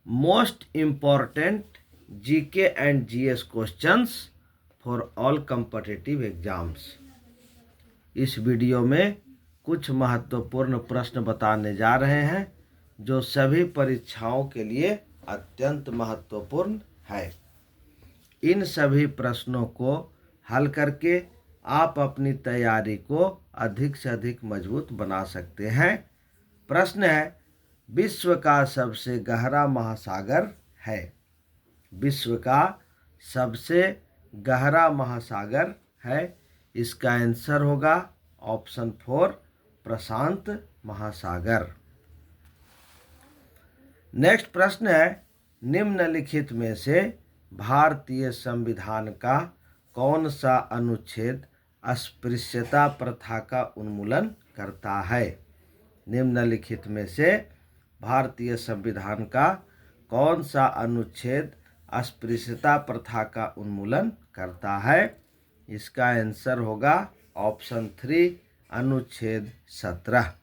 Most important GK and GS questions for all competitive exams. इस video में कुछ महत्वपूर्ण प्रश्न बताने जा रहे हैं जो सभी परीक्षाओं के लिए अत्यंत महत्वपूर्ण है। इन सभी प्रश्नों को हल करके आप अपनी तैयारी को अधिक से अधिक मजबूत बना सकते हैं। प्रश्न है, विश्व का सबसे गहरा महासागर है। विश्व का सबसे गहरा महासागर है। इसका आंसर होगा ऑप्शन 4 प्रशांत महासागर। नेक्स्ट प्रश्न है, निम्नलिखित में से भारतीय संविधान का कौन सा अनुच्छेद अस्पृश्यता प्रथा का उन्मूलन करता है। निम्नलिखित में से भारतीय संविधान का कौन सा अनुच्छेद अस्पृश्यता प्रथा का उन्मूलन करता है। इसका आंसर होगा ऑप्शन 3 अनुच्छेद 17।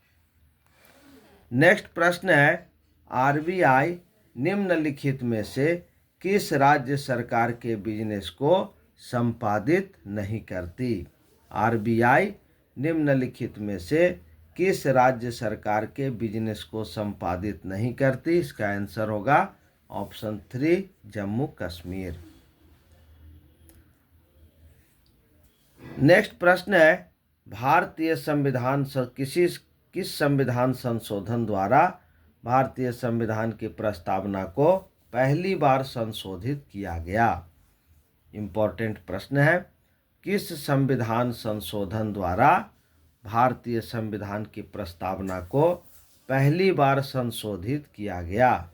नेक्स्ट प्रश्न है, आरबीआई निम्नलिखित में से किस राज्य सरकार के बिजनेस को संपादित नहीं करती। आरबीआई निम्नलिखित में से किस राज्य सरकार के बिजनेस को संपादित नहीं करती। इसका आंसर होगा ऑप्शन 3 जम्मू कश्मीर। नेक्स्ट प्रश्न है, भारतीय संविधान किस संविधान संशोधन द्वारा भारतीय संविधान की प्रस्तावना को पहली बार संशोधित किया गया। इम्पोर्टेंट प्रश्न है, किस संविधान संशोधन द्वारा भारतीय संविधान की प्रस्तावना को पहली बार संशोधित किया गया।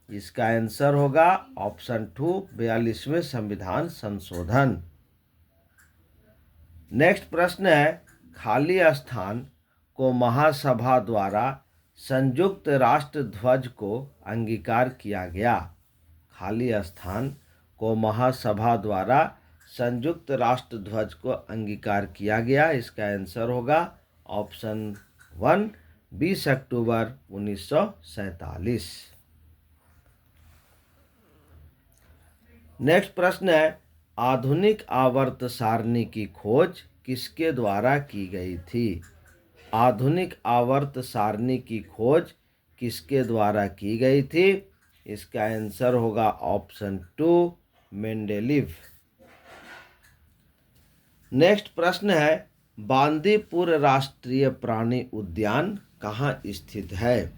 इसका आंसर होगा ऑप्शन 2 42वें संविधान संशोधन। नेक्स्ट प्रश्न है, खाली स्थान को महासभा द्वारा संयुक्त राष्ट्र ध्वज को अंगीकार किया गया। खाली स्थान को महासभा द्वारा संयुक्त राष्ट्र ध्वज को अंगीकार किया गया। इसका आंसर होगा ऑप्शन 1 20 अक्टूबर 1947। नेक्स्ट प्रश्न है, आधुनिक आवर्त सारणी की खोज किसके द्वारा की गई थी। आधुनिक आवर्त सारणी की खोज किसके द्वारा की गई थी। इसका आंसर होगा ऑप्शन 2 मेंडेलीव। नेक्स्ट प्रश्न है, बांदीपुर राष्ट्रीय प्राणी उद्यान कहाँ स्थित है।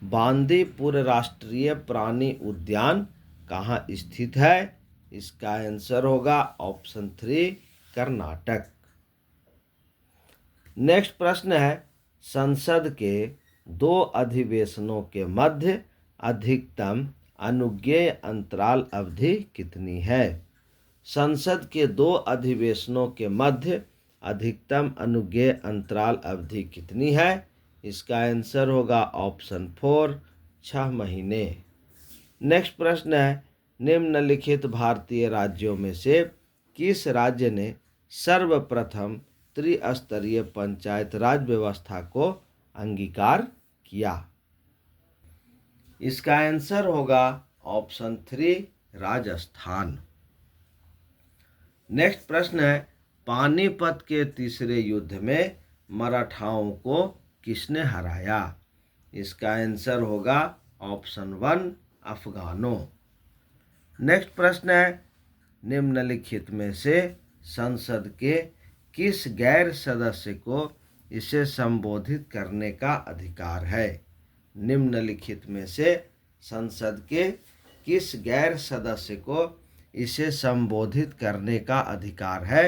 बांदीपुर राष्ट्रीय प्राणी उद्यान कहाँ स्थित है। इसका आंसर होगा ऑप्शन 3 कर्नाटक। नेक्स्ट प्रश्न है, संसद के 2 अधिवेशनों के मध्य अधिकतम अनुज्ञेय अंतराल अवधि कितनी है। संसद के 2 अधिवेशनों के मध्य अधिकतम अनुज्ञेय अंतराल अवधि कितनी है। इसका आंसर होगा ऑप्शन 4 6 महीने। नेक्स्ट प्रश्न है, निम्नलिखित भारतीय राज्यों में से किस राज्य ने सर्वप्रथम त्रिस्तरीय पंचायत राज व्यवस्था को अंगीकार किया। इसका आंसर होगा ऑप्शन 3 राजस्थान। नेक्स्ट प्रश्न है, पानीपत के तीसरे युद्ध में मराठाओं को किसने हराया। इसका आंसर होगा ऑप्शन 1 अफगानों। नेक्स्ट प्रश्न है, निम्नलिखित में से संसद के किस गैर सदस्य को इसे संबोधित करने का अधिकार है। निम्नलिखित में से संसद के किस गैर सदस्य को इसे संबोधित करने का अधिकार है।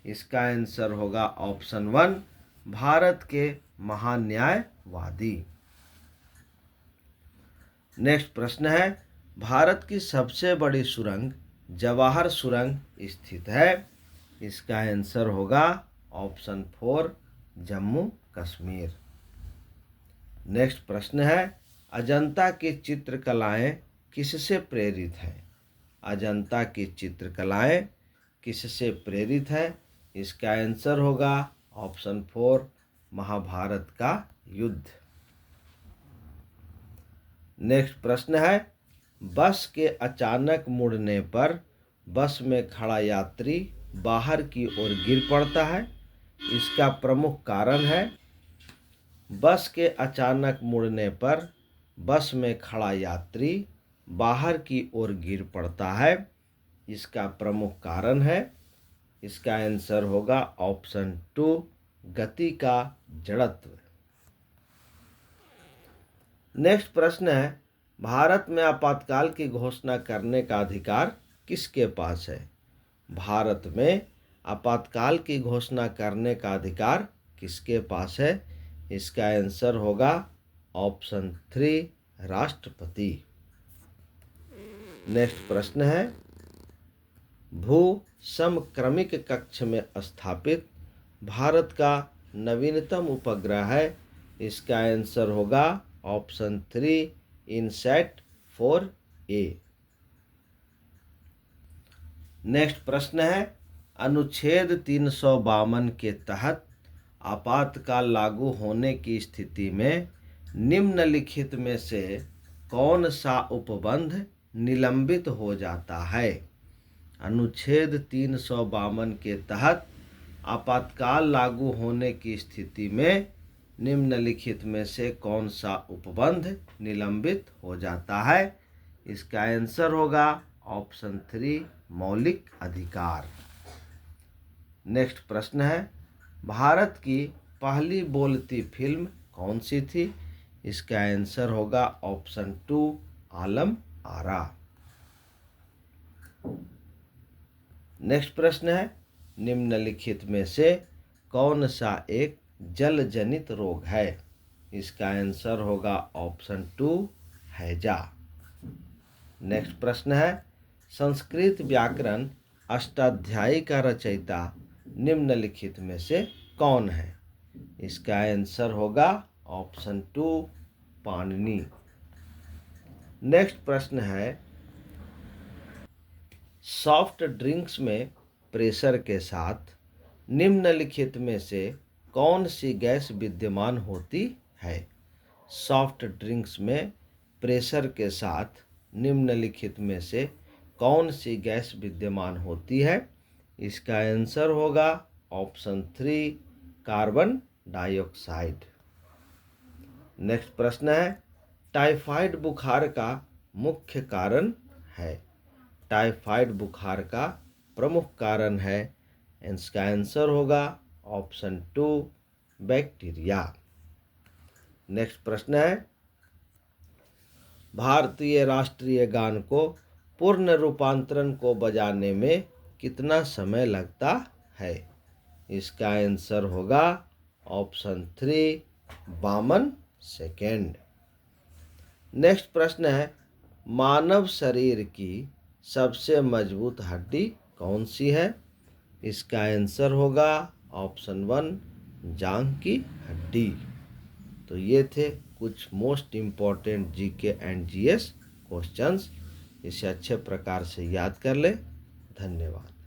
इसका आंसर होगा ऑप्शन 1 भारत के महान्यायवादी। नेक्स्ट प्रश्न है, भारत की सबसे बड़ी सुरंग जवाहर सुरंग स्थित है। इसका आंसर होगा ऑप्शन 4 जम्मू कश्मीर। नेक्स्ट प्रश्न है, अजंता की चित्रकलाएं किससे प्रेरित हैं। अजंता की चित्रकलाएं किससे प्रेरित है। इसका आंसर होगा ऑप्शन 4 महाभारत का युद्ध। नेक्स्ट प्रश्न है, बस के अचानक मुड़ने पर बस में खड़ा यात्री बाहर की ओर गिर पड़ता है। इसका प्रमुख कारण है। बस के अचानक मुड़ने पर बस में खड़ा यात्री बाहर की ओर गिर पड़ता है। इसका प्रमुख कारण है। इसका आंसर होगा ऑप्शन 2, गति का जड़त्व। नेक्स्ट प्रश्न है, भारत में आपातकाल की घोषणा करने का अधिकार किसके पास है? भारत में आपातकाल की घोषणा करने का अधिकार किसके पास है? इसका आंसर होगा ऑप्शन 3, राष्ट्रपति। नेक्स्ट प्रश्न है, भू समक्रमिक कक्ष में स्थापित भारत का नवीनतम उपग्रह है। इसका आंसर होगा ऑप्शन 3, इनसैट 4A। नेक्स्ट प्रश्न है, अनुच्छेद 352 के तहत आपातकाल लागू होने की स्थिति में निम्नलिखित में से कौन सा उपबंध निलंबित हो जाता है? अनुच्छेद 352 के तहत आपातकाल लागू होने की स्थिति में निम्नलिखित में से कौन सा उपबंध निलंबित हो जाता है? इसका आंसर होगा ऑप्शन 3, मौलिक अधिकार। नेक्स्ट प्रश्न है, भारत की पहली बोलती फिल्म कौन सी थी? इसका आंसर होगा ऑप्शन 2, आलम आरा। नेक्स्ट प्रश्न है, निम्नलिखित में से कौन सा एक जल जनित रोग है? इसका आंसर होगा ऑप्शन 2, हैजा। नेक्स्ट प्रश्न है, संस्कृत व्याकरण अष्टाध्यायी का रचयिता निम्नलिखित में से कौन है? इसका आंसर होगा ऑप्शन 2, पाणिनि। नेक्स्ट प्रश्न है, सॉफ्ट ड्रिंक्स में प्रेशर के साथ निम्नलिखित में से कौन सी गैस विद्यमान होती है? सॉफ्ट ड्रिंक्स में प्रेशर के साथ निम्नलिखित में से कौन सी गैस विद्यमान होती है? इसका आंसर होगा ऑप्शन 3, कार्बन डाइऑक्साइड। नेक्स्ट प्रश्न है, टाइफाइड बुखार का मुख्य कारण है? टाइफाइड बुखार का प्रमुख कारण है। इसका आंसर होगा ऑप्शन 2, बैक्टीरिया। नेक्स्ट प्रश्न है, भारतीय राष्ट्रीय गान को पूर्ण रूपांतरण को बजाने में कितना समय लगता है? इसका आंसर होगा ऑप्शन 3, 52 सेकेंड। नेक्स्ट प्रश्न है, मानव शरीर की सबसे मजबूत हड्डी कौन सी है? इसका आंसर होगा ऑप्शन 1, जांघ की हड्डी। तो ये थे कुछ most important GK and GS questions. इसे अच्छे प्रकार से याद कर ले। धन्यवाद।